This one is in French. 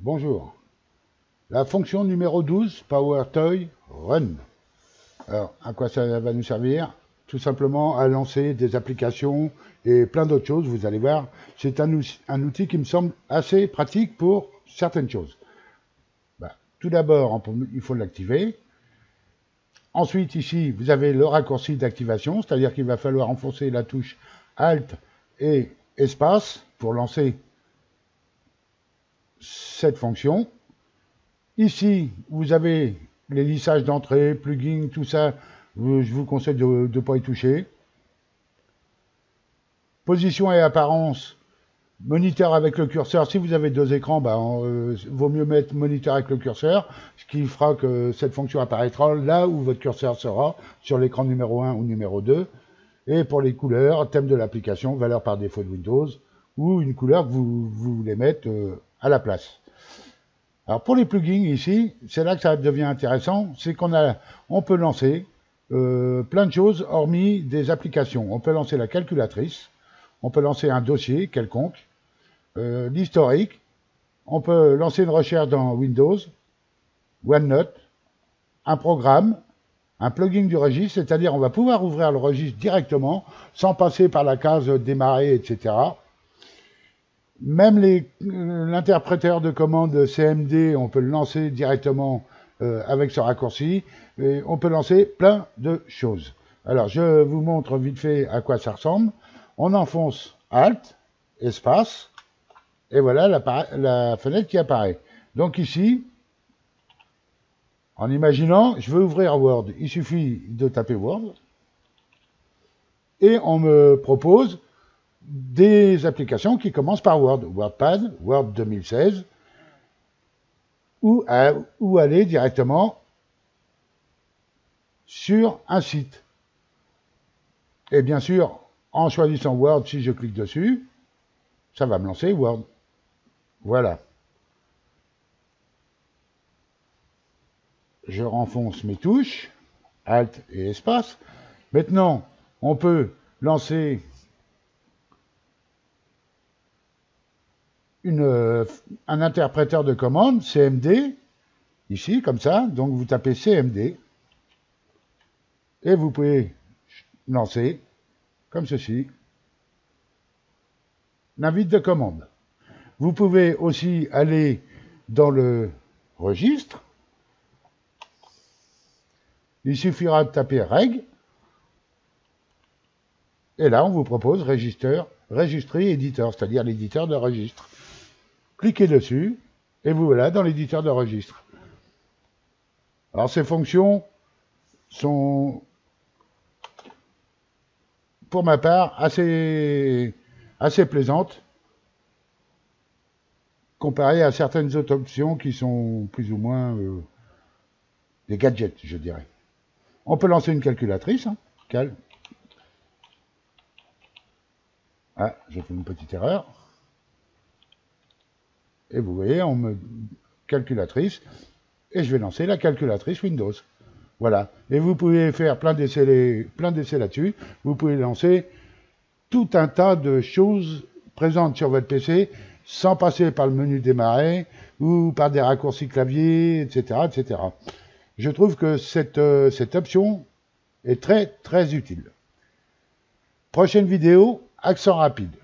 Bonjour. La fonction numéro 12, PowerToy Run. Alors, à quoi ça va nous servir? Tout simplement à lancer des applications et plein d'autres choses, vous allez voir. C'est un outil qui me semble assez pratique pour certaines choses. Tout d'abord, il faut l'activer. Ensuite, ici, vous avez le raccourci d'activation, c'est-à-dire qu'il va falloir enfoncer la touche Alt et Espace pour lancer cette fonction. Ici, vous avez les lissages d'entrée, plugins, tout ça. Je vous conseille de ne pas y toucher. Position et apparence. Moniteur avec le curseur. Si vous avez deux écrans, vaut mieux mettre moniteur avec le curseur, ce qui fera que cette fonction apparaîtra là où votre curseur sera, sur l'écran numéro 1 ou numéro 2. Et pour les couleurs, thème de l'application, valeur par défaut de Windows, ou une couleur que vous voulez mettre à la place. Alors pour les plugins ici, c'est là que ça devient intéressant, c'est qu'on peut lancer plein de choses hormis des applications. On peut lancer la calculatrice, on peut lancer un dossier quelconque, l'historique, on peut lancer une recherche dans Windows, OneNote, un programme, un plugin du registre, c'est-à-dire on va pouvoir ouvrir le registre directement sans passer par la case démarrer, etc. Même l'interpréteur de commande CMD, on peut le lancer directement avec ce raccourci. Et on peut lancer plein de choses. Alors, je vous montre vite fait à quoi ça ressemble. On enfonce Alt, Espace, et voilà la fenêtre qui apparaît. Donc ici, en imaginant, je veux ouvrir Word. Il suffit de taper Word. Et on me propose des applications qui commencent par Word, WordPad, Word 2016, ou aller directement sur un site. Et bien sûr, en choisissant Word, si je clique dessus, ça va me lancer Word. Voilà. Je renfonce mes touches, Alt et Espace. Maintenant, on peut lancer un interpréteur de commande, CMD, ici, comme ça. Donc, vous tapez CMD, et vous pouvez lancer, comme ceci, l'invite de commande. Vous pouvez aussi aller dans le registre. Il suffira de taper reg, et là, on vous propose registrer éditeur, c'est-à-dire l'éditeur de registre. Cliquez dessus, et vous voilà dans l'éditeur de registre. Alors, ces fonctions sont, pour ma part, assez plaisantes, comparées à certaines autres options qui sont plus ou moins des gadgets, je dirais. On peut lancer une calculatrice, cal. Ah, j'ai fait une petite erreur. Et vous voyez, calculatrice, et je vais lancer la calculatrice Windows. Voilà. Et vous pouvez faire plein d'essais là-dessus. Vous pouvez lancer tout un tas de choses présentes sur votre PC sans passer par le menu démarrer ou par des raccourcis clavier, etc., etc. Je trouve que cette option est très, très utile. Prochaine vidéo, accent rapide.